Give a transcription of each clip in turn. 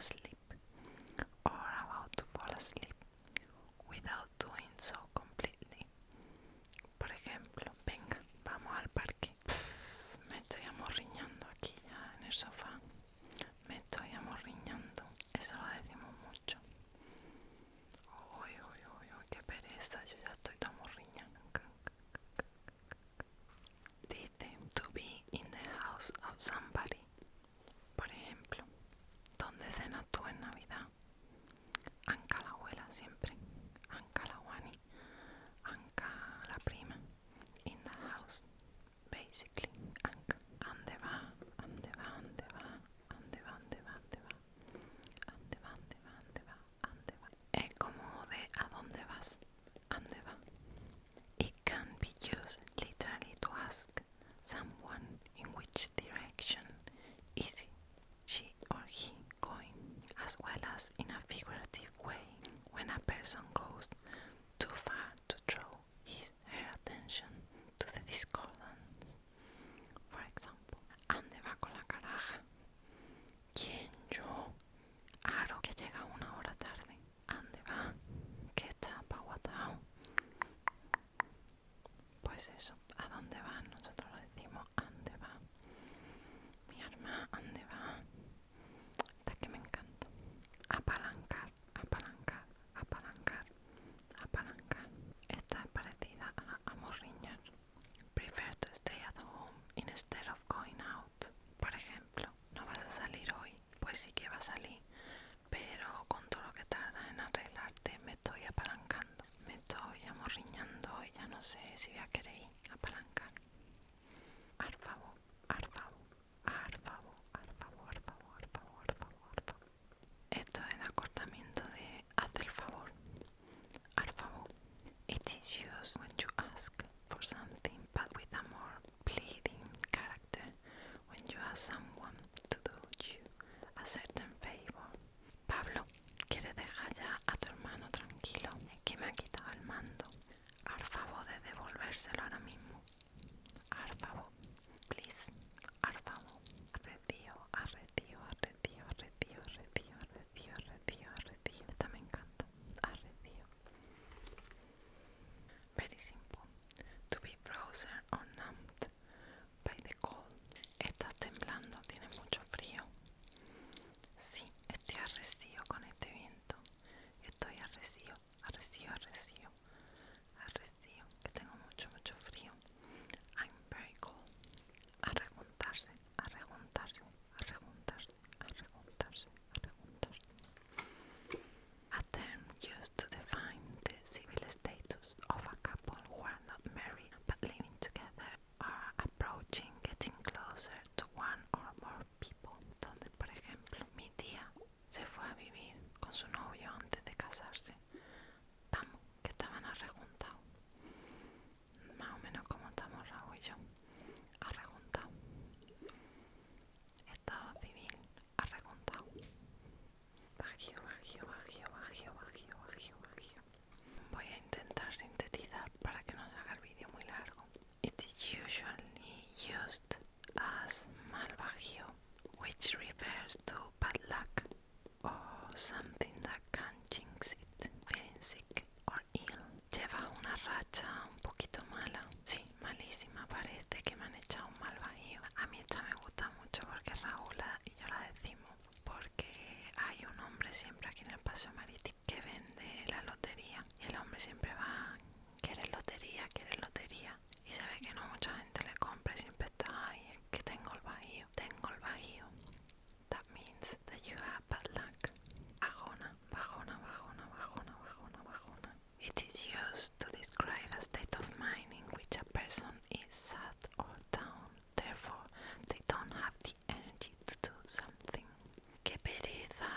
asleep or about to fall asleep without doing so completely. Por ejemplo, venga, vamos al parque. Me estoy amorriñando aquí ya en el sofá. Me estoy amorriñando. Eso lo decimos mucho. Uy, uy, uy, uy, qué pereza. Yo ya estoy tan amorriñando. Dice, to be in the house of somebody. Por ejemplo, ¿dónde cenas tú en Navidad? Anca la abuela siempre. Anca la Wani. Anca la prima. In the house. Basically, Anca. ¿Ande va? ¿Ande va? ¿Ande va? ¿Ande va? ¿Ande va? ¿Ande va? ¿Ande va? ¿Ande va? ¿Ande va? ¿Ande va? Es como de ¿a dónde vas? ¿Ande va? It can be used literally to ask someone in which direction is she or he going, as well as in a figurative way when a person goes too far to draw her attention to the discordance. For example, ¿ande va con la caraja? ¿Quién, yo? Aro, que llega 1 hora tarde. ¿Ande va? Que está apaguatao. Pues eso, ¿a dónde va? Nosotros lo decimos, ¿ande va? Mi arma, ¿ande va? Esta que me encanta. Apalancar, apalancar, apalancar, apalancar. Esta es parecida a amorriñar. Prefer to stay at home instead of going out. Por ejemplo, no vas a salir hoy. Pues sí que vas a salir, pero con todo lo que tarda en arreglarte me estoy apalancando. Me estoy amorriñando y ya no sé si voy a querer ir a apalancar. Ar favor, ar favor, ar favor, ar favor, ar favor, ar favor, ar favor, ar favor. Esto es el acortamiento de haz el favor. Ar favor. It is used when you ask for something but with a more pleading character, when you ask someone to do you a certain favor. Pablo, ¿quieres dejar ya a tu hermano tranquilo? Es que me ha quitado el mando. Al favor de devolvérselo ahora mismo. Al favor, please. Al favor. Arrecio, arrecio, arrecio, arrecio, arrecio, arrecio, arrecio, arrecio. Esta me encanta. Arrecio. Very simple. To be frozen or numbed by the cold. Estás temblando, tienes mucho frío. Sí, estoy arrecio con este viento. Estoy arrecio, arrecio, arrecio, arrecio, que tengo mucho, mucho frío. I'm very cold. A rejuntarse, a rejuntarse, a rejuntarse, a rejuntarse, a rejuntarse. A term used to define the civil status of a couple who are not married but living together or approaching, getting closer to one or more people. Donde, por ejemplo, mi tía se fue a vivir con su novio antes de casarse. Vamos, que estaban arrejuntados. Más o menos como estamos Raúl y yo. Arrejuntado. Estado civil, arrejuntado. Bajío, bajío, bajío, bajío, bajío, bajío, bajío. Voy a intentar sintetizar para que no se haga el vídeo muy largo. It is usually used as mal bajío, which refers to bad luck or something that can jinx it, feeling sick or ill. Lleva una racha un poquito mala. Sí, malísima, parece que me han echado un mal bajío. A mí esta me gusta mucho porque Raúl y yo la decimos, porque hay un hombre siempre aquí en el Paseo Marítimo que vende la lotería y el hombre siempre va, ¿quieres lotería? ¿Quieres lotería? Y sabe que no mucha gente le compra y siempre está, ay, es que tengo el bajío, tengo el bajío. That means that you have bad luck. Bajona, bajona, bajona, bajona, bajona, bajona. It is used to describe a state of mind in which a person is sad or down, therefore they don't have the energy to do something. Qué pereza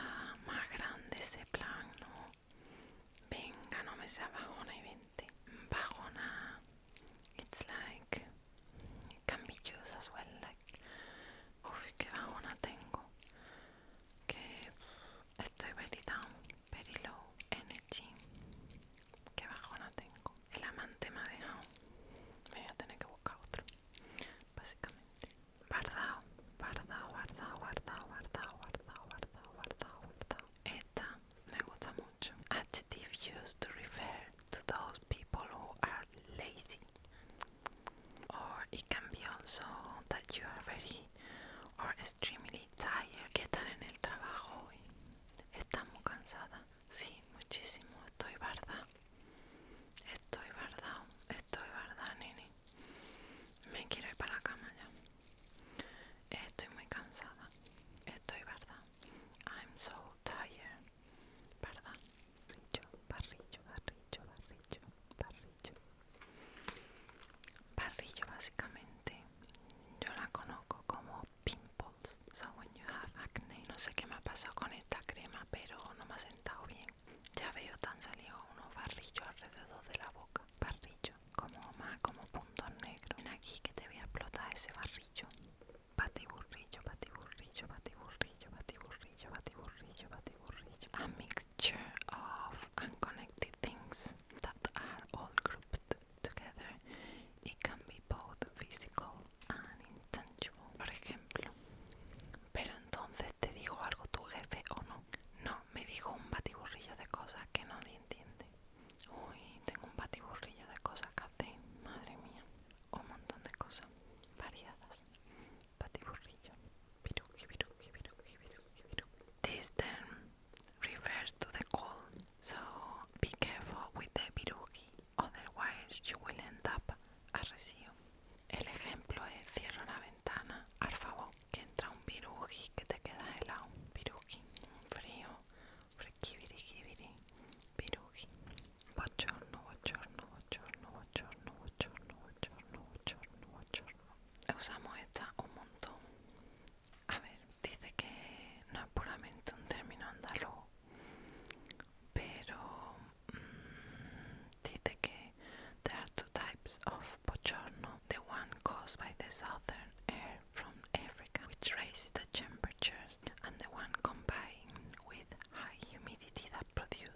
más grande ese plan, ¿no? Venga, no me sea bajona y vente. Bajona, it's like, it can be used as well, like, uff, qué bajona tengo. Que estoy very down, very low energy. Qué bajona tengo. El amante me ha dejado. Me voy a tener que buscar otro. Básicamente. Bardao, bardao, bardao, bardao, bardao, bardao, bardao, bardao, bardao,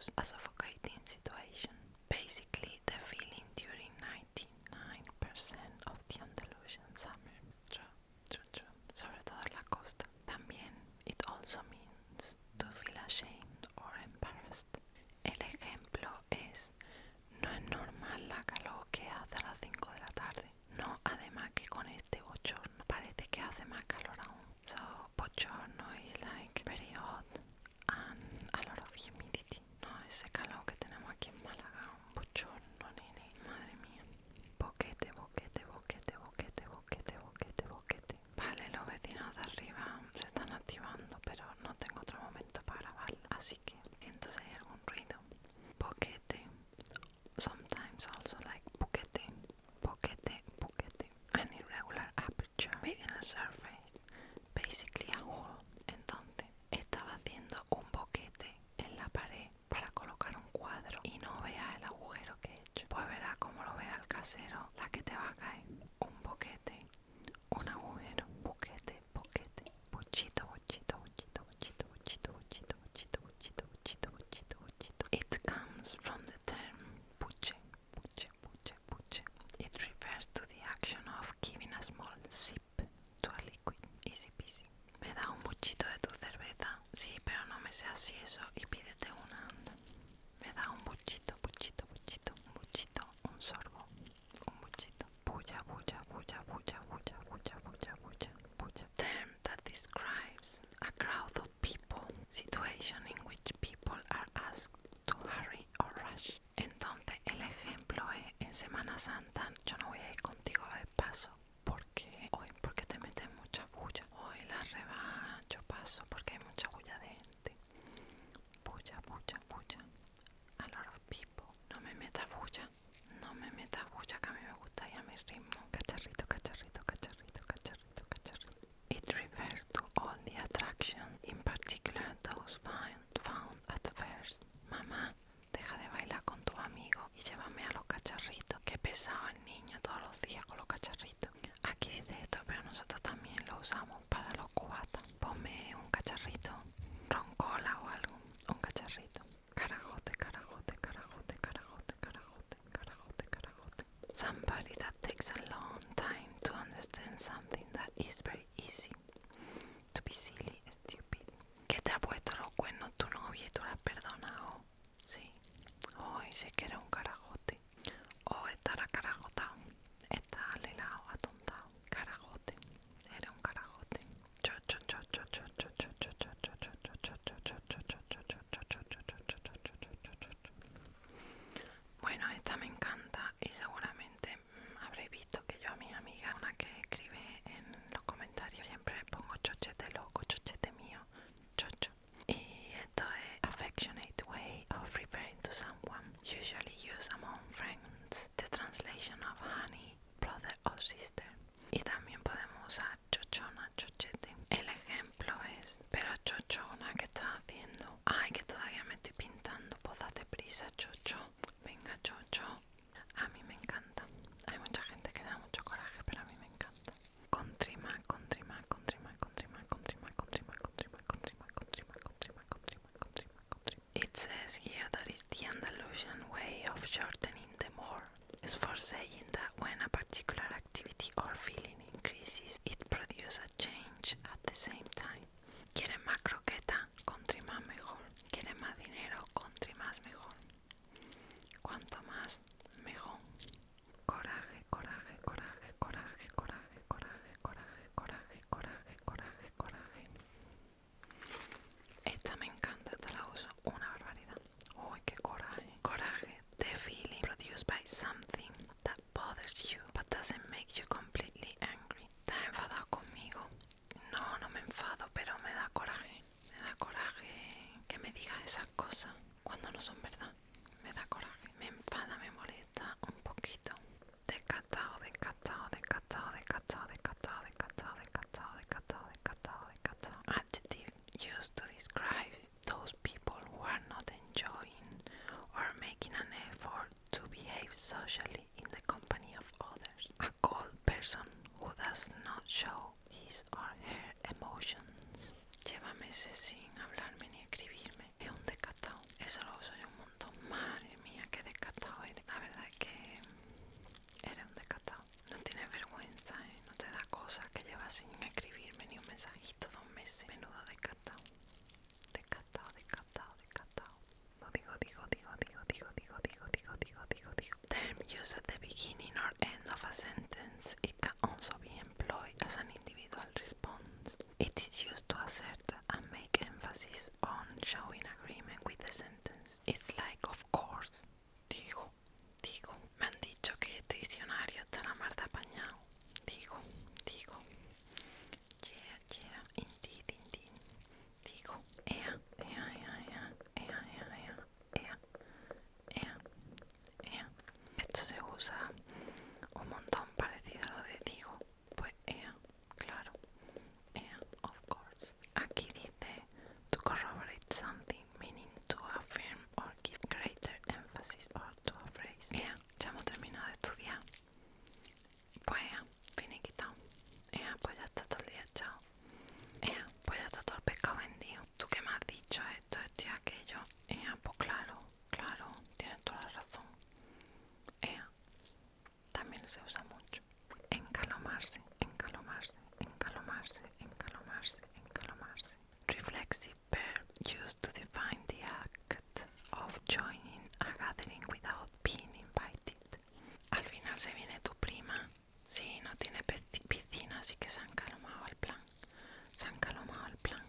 produce a suffocating situation. Basically, the feeling during 99% of the Andalusian summer. True. Sobre todo en la costa. También, it also means to feel ashamed or embarrassed. El ejemplo es: no es normal la calor que hace a las 5 de la tarde. No, además que con este bochorno parece que hace más calor aún. So, bochorno is like very hot and a lot of humidity. No, ese calor que tenemos aquí en Málaga, un bochorno, nene. Madre mía. Boquete. Vale, los vecinos de arriba se están activando, pero no tengo otro momento para grabar, así que siento si hay algún ruido. Boquete. Sometimes also like boquete. An irregular aperture made in a surface, basically a hole. Entonces, estaba haciendo un boquete en la pared para colocar un cuadro y no vea el agujero que he hecho. Pues verá como lo vea el casero, la que te va a caer. Un boquete, un agujero, boquete, bochito. It comes from the term puche. It refers to the action of giving a small sip to a liquid. Easy peasy. Me da un buchito de tu cerveza. Sí, pero no me seas así eso y pídete una, anda. Me da un buchito, un sorbo, un buchito. Bulla. Term that describes a crowd of people, situation in which people are asked to hurry or rush. Entonces el ejemplo es: en Semana Santa yo no voy a ir contigo a ver paso porque te metes mucha bulla. Hoy la rebaja yo paso porque hay mucha bulla de gente. Bulla. A lot of people. No me metas bulla, que a mí me gusta ir a mi ritmo. Cacharrito. It refers to all the attraction, in particular those found at fairs. Mamá, deja de bailar con tu amigo y llévame a los cacharritos. Qué pesado el niño todos los días con los cacharritos. Aquí dice esto, pero nosotros también lo usamos para los cubatas. Ponme un cacharrito, roncola o algo, un cacharrito. Carajote. Somebody that takes a long time to understand something that is very easy. To be silly, stupid. ¿Que te ha puesto los cuernos tu novia y tú la has perdonado? Sí. Hoy sí que eres un carajote. O estará carajotado. Está alelado, atontado. Carajote. Eres un carajote. Bueno, esta me encanta y seguramente habréis visto que yo a mi amiga, una que escribe en los comentarios, siempre le pongo chochete loco, chochete mío, chocho. Y esto es affectionate way of referring to someone, usually used among friends. The translation of honey, brother or sister. Y también podemos usar chochona, chochete. El ejemplo es: pero chochona, ¿qué estás haciendo? Ay, que todavía me estoy pintando, pues date prisa, chocho. Venga, chocho. A mí me encanta. Hay mucha gente que da mucho coraje, pero a mí me encanta. Contrima. It says here that it's the Andalusian way of shortening the more. It's for saying that when a particular activity or feeling increases, it produces a change at the same time. ¿Quieres más croqueta? Country más mejor. ¿Quieres más dinero? Country más mejor. Cuanto más, mejor. Coraje. Esta me encanta, te la uso una barbaridad. Uy, qué coraje. Coraje, the feeling produced by something that bothers you but doesn't make you completely angry. ¿Estás enfadado conmigo? No me enfado, pero me da coraje. Me da coraje que me digas esas cosas cuando no son verdad. Me da coraje, me enfada, me molesta un poquito. Descatado. Adjective used to describe those people who are not enjoying or making an effort to behave socially in the company of others. A cold person who does not show his or her emotions. Lleva meses sin hablarme ni escribirme. Es un descatado. Eso lo uso yo un montón. something, meaning to affirm or give greater emphasis or to a phrase. Ya hemos terminado de estudiar. Pues finiquitado. Pues ya está todo el día echado. Pues ya está todo el pescado vendido. ¿Tú qué me has dicho? Esto y aquello. Pues claro, tienes toda la razón. También se usa mucho. Encalomarse, encalomarse, encalomarse, encalomarse, encalomarse. Reflexive verb used to define the act of joining a gathering without being invited. Al final se viene tu prima. Sí, no tiene piscina, así que se han calomado al plan. Se han calomado al plan.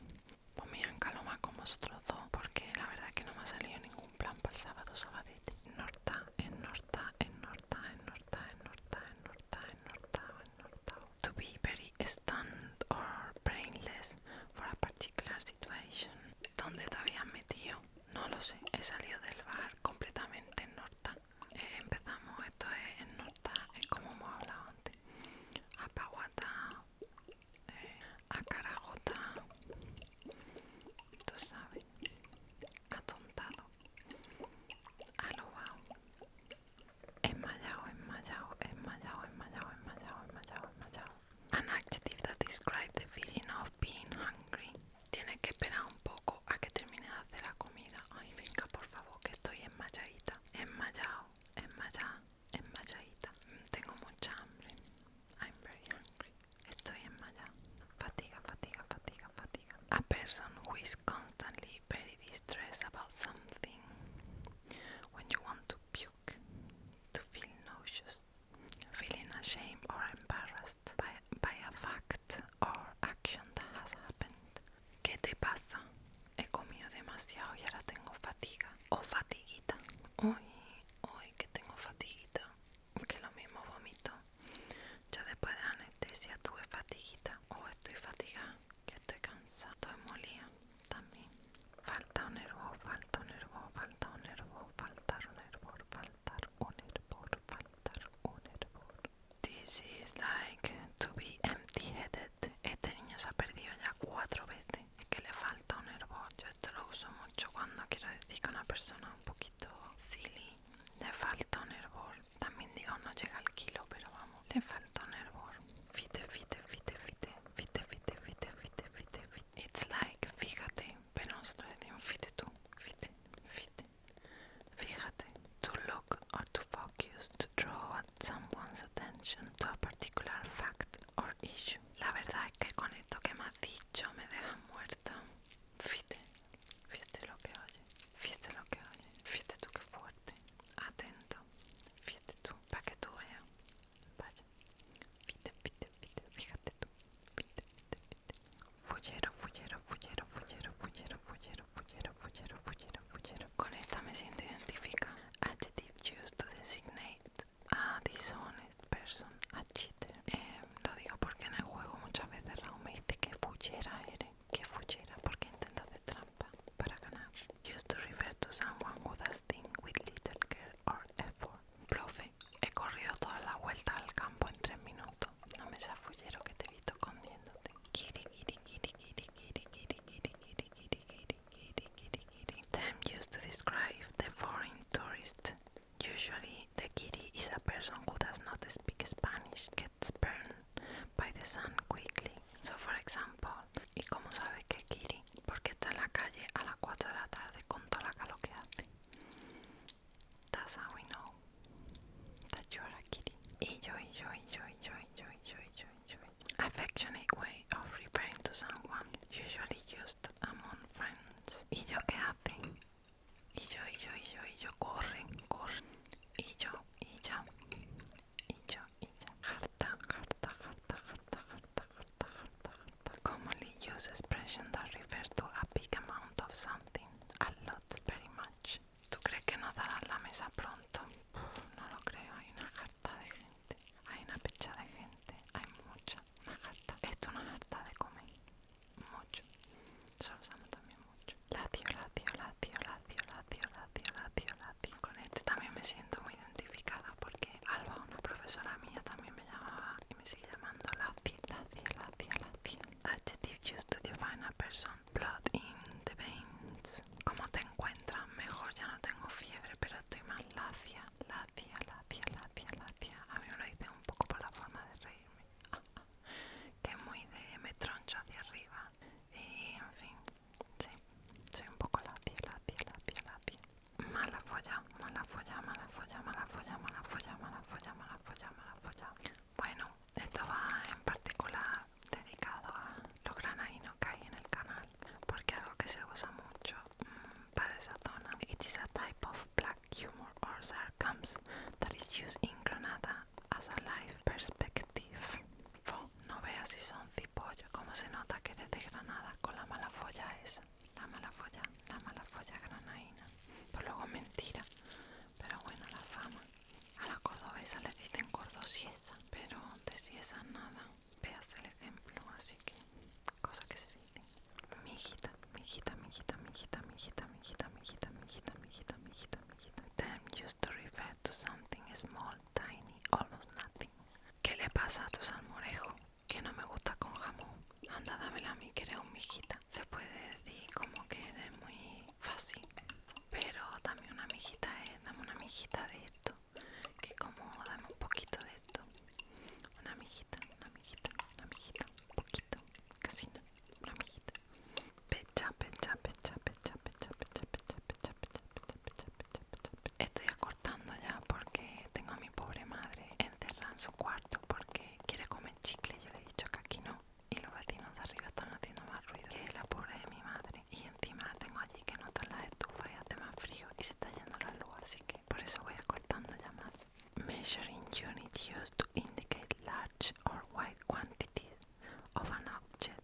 Pues me han calomado con vosotros dos, porque la verdad es que no me ha salido ningún plan para el sábado sabadete. Norta, en norta, en norta, en norta, en norta, en norta, en norta, en norta. To be very stunned or brainless for a particular situation. ¿Dónde te habías metido? No lo sé, he salido del bar completamente en norta. Empezamos, esto es en norta, es como hemos hablado antes. Apaguata, a carajota, tú sabes, atontado, alobao, enmayao, enmayao, enmayao, enmayao, enmayao, enmayao, enmayao. An adjective that describes the feeling of being hungry. Tienes que esperar un poco a que termine de hacer la comida. Ay, venga, por favor, que estoy enmayadita. Enmayao, enmayá, enmayadita. Tengo mucha hambre. I'm very hungry. Estoy enmayado. Fatiga, fatiga, fatiga, fatiga. A person who is constantly very distressed about something. When you want to puke, to feel nauseous, feeling ashamed or embarrassed by a fact or action that has happened. ¿Qué te pasa? He comido demasiado y ahora tengo fatiga o fatiguita. Uy, que tengo fatiguita. Que lo mismo vomito. Yo después de la anestesia tuve fatiguita. Estoy fatigada, que estoy cansada, estoy molida también. Falta un hervor, falta un hervor, falta un hervor, faltar un hervor, faltar un hervor, faltar un hervor. This is like to be empty-headed. Este niño se ha perdido ya 4 veces. Es que le falta un hervor. Yo esto lo uso mucho cuando quiero decir que una persona un poquito silly le falta un hervor. También digo no llega al kilo, pero vamos, le falta un hervor. Fite, fite, fite, fite, fite, fite, fite, fite, fite, fite. It's like fíjate, pero nosotros decimos fite tú, fite, fite. Fíjate, to look or to focus, to draw at someone's attention to a particular fact or issue. La verdad es que con esto que me has dicho me dejas muerta. Fíjate, fíjate lo que oye, fíjate lo que oye, fíjate tú qué fuerte, atento, fíjate tú, para que tú veas, vaya, fíjate, fíjate, fíjate, fíjate tú, fíjate, fíjate, fíjate. Fullero, fullero, fullero, fullero, fullero, fullero, fullero, fullero, fullero, fullero. Con esta me siento identificada. Adjective used to designate a dishonest person, a cheater. Lo digo porque en el juego muchas veces Raúl me dice que fullera eres, que fullera, porque intenta hacer trampa para ganar. Used to refer to someone who does things with little care or effort. Profe, he corrido toda la vuelta al campo en 3 minutos. No me seas fullero que te he visto escondiéndote. Kiri, kiri, kiri, kiri, kiri, kiri, kiri, kiri, kiri, kiri, kiri, kiri, kiri. Term used to describe the foreign tourist. Usually the kiri is a person who does not speak Spanish, gets burned by the sun quickly. So for example, ¿y cómo sabes que kiri? Porque está en la calle a las 4 de la tarde con toda la calor que hace. That's how we know that you're a kiri. Y yo. Affectionate way of referring to someone, usually used among friends. ¿Y yo qué hacen? Y yo, corren. Y yo. Harta. Commonly used expression that refers to a big amount of something. A lot, very much. ¿Tú crees que nos darán la mesa pronto? No lo creo, hay una jarta de gente. Hay una pecha de gente. Hay mucha. Una jarta. Esto es una jarta de comer. Mucho. Eso lo usamos también mucho. Lacio. Con este también me siento muy identificada porque Alba, una profesora mía, también me llamaba y me sigue llamando Lacio. Adjective used to define a person. Blood in the veins. use in Granada as a life perspective. No veas si son cipollos, como se nota que eres de Granada con la mala folla esa. La mala folla granaína. Pues luego es mentira, pero bueno, la fama. A la cordobesa le dicen cordosiesa, pero de siesa nada. Veas el ejemplo, así que cosas que se dicen. Mijita, mijita, mijita, mijita, mijita, mijita, mijita, mijita, mijita, mijita, mijita. Term used to refer to something small, tiny, almost nothing. ¿Qué le pasa a tu salmorejo? Que no me gusta con jamón. Anda, dámela a mí, que eres un mijita. Se puede decir como que eres muy fácil, pero dame una mijita, dame una mijita de esto. Que como, dame un poquito de esto. Una mijita, una mijita, una mijita. Un poquito, casi no. Una mijita. Pecha, pecha, pecha, pecha, pecha, pecha, pecha, pecha, pecha, pecha, pecha, pecha, pecha. Estoy acortando ya porque tengo a mi pobre madre encerrada en su cuarto porque quiere comer chicle. Yo le he dicho que aquí no. Y los vecinos de arriba están haciendo más ruido que la pobre de mi madre. Y encima la tengo allí que no está en la estufa y hace más frío y se está yendo la luz. Así que por eso voy acortando ya más. Measuring unit used to indicate large or wide quantities of an object,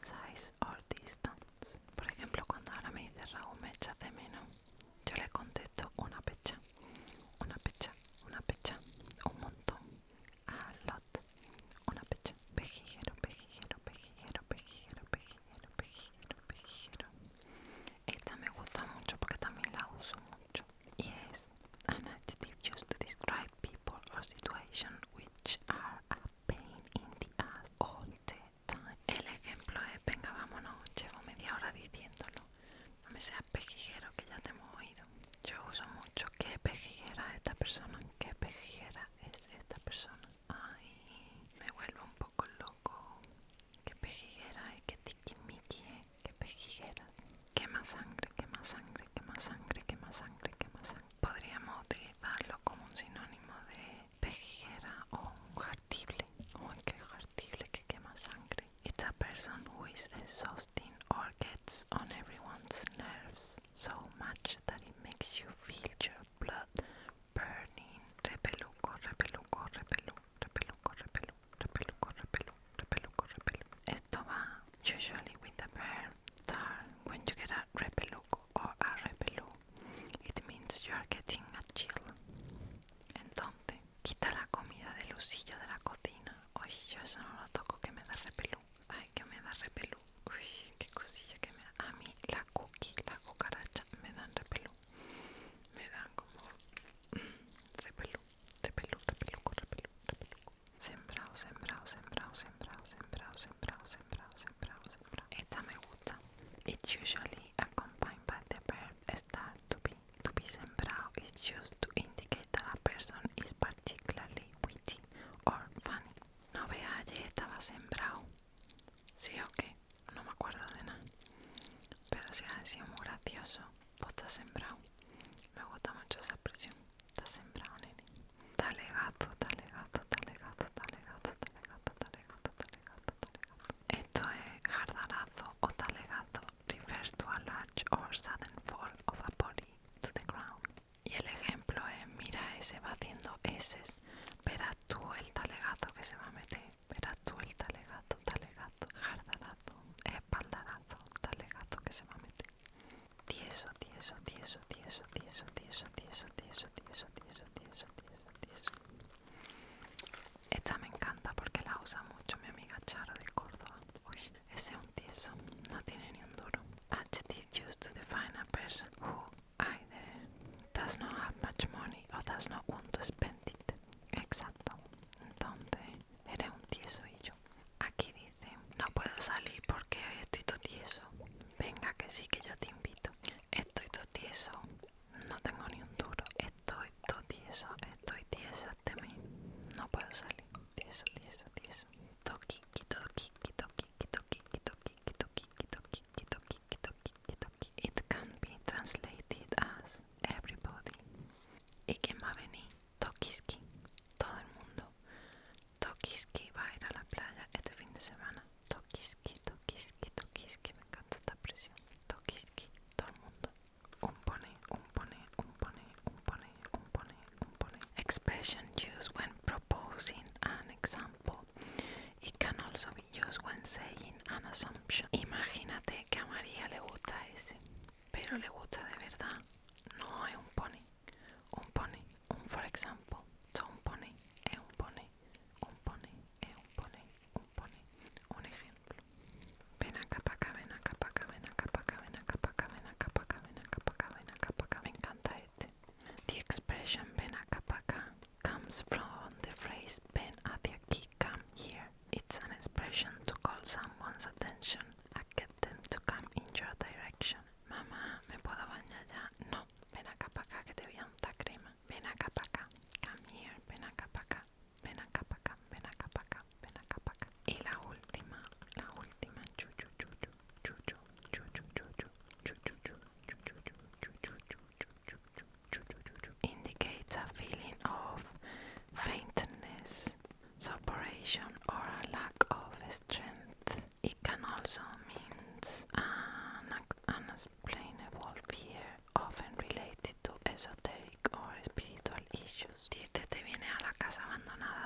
size or distance. Por ejemplo, cuando ahora me dice Raúl, me echas de menos, yo le contesto una pecha, una pecha, una pecha, un montón, a lot, una pecha, pejiguero, pejiguero, pejiguero, pejiguero, pejiguero, pejiguero, pejiguero. Esta me gusta mucho porque también la uso mucho y es an adjective used to describe people or situations which are a pain in the ass all the time. El ejemplo es, venga, vámonos, llevo media hora diciéndolo. No me seas pejiguero que ya te hemos oído. Yo uso mucho qué pejiguera es esta persona, qué pejiguera es esta persona. Ay, me vuelvo un poco loco. Qué pejiguera es, qué tiquismiqui es, qué pejiguera. Quema sangre, quema sangre, quema sangre, quema sangre, quema sangre. Podríamos utilizarlo como un sinónimo de pejiguera o un jartible. Uy, qué jartible que quema sangre. It's a person who is exhausting or gets on everyone's nerves so much that it makes you feel your blood burning. Repeluco, repeluco, repelu, repeluco, repelu, repeluco, repelu, repeluco, repelu. Esto va usually with the verb tar. When you get a repeluco or a repelu, it means you are getting a chill. Entonces, quita la comida del usillo de la cocina. Uy, yo eso no lo toco, que me da repelú. Ay, que me da repelú. Uy, qué cosilla que me da. A mí la cookie, la cucaracha me dan repelú. Me dan como repelú, repelú, repelú, repelú, repelú. Sembrado, sembrado, sembrado, sembrado, sembrado, sembrado, sembrado, sembrado, sembrado. Esta me gusta. It's usually accompanied by the verb start to be. To be sembrado is used to indicate that a person is particularly witty or funny. No veas, ayer estaba sembrado. ¿Sí o qué? No me acuerdo de nada. Pero si ha sido muy gracioso, pues está sembrado. Me gusta mucho esa expresión. Está sembrado, nene. Talegazo, talegazo, talegazo, talegazo, talegazo, talegazo, talegazo, talegazo. Esto es jardarazo o talegazo. Refers to a large or sudden fall of a body to the ground. Y el ejemplo es, mira, ese va haciendo eses. Verás tú el talegazo que se va a meter. Verás tú el talegazo, talegazo, jardarazo, espaldarazo, talegazo que se va a meter. Tieso, tieso, tieso, tieso, tieso, tieso, tieso, tieso, tieso, tieso, tieso, tieso, tieso. Esta me encanta porque la usa mucho mi amiga Charo de Córdoba. Uy, ese es un tieso, no tiene ni un duro. Adjective used to define a person who either does not have much money or does not want to spend it. Exacto. Entonces, eres un expression used when proposing an example. It can also be used when saying an assumption. Imagínate que a María le gusta ese, pero le gusta de verdad. No es un pony. Un pony. Un for example. So un pony es un pony. Un pony es un pony. Un pony. Un ejemplo. Ven acá pa' acá, ven acá pa' acá, ven acá pa' acá, ven acá pa' acá, ven acá pa' acá, ven acá pa' acá, ven acá pa' acá. Me encanta este. The expression ven acá pa' acá comes from the phrase ven hacia aquí, come here. It's an expression to call someone's attention and get them to come in your direction. Mamá, ¿me puedo bañar ya? No, ven acá pa' acá que te voy a untar crema. Ven acá pa' acá, come here, ven acá pa' acá. Ven acá pa' acá, ven acá pa' acá, ven acá pa' acá. Y la última, chu chu chu chu chu chu chu chu chu chu chu chu chu chu chu indicates a feeling of faintness, suppuration, or a lack of strength. It can also mean an unexplainable fear, often related to esoteric or spiritual issues. Dice, te vienes a la casa abandonada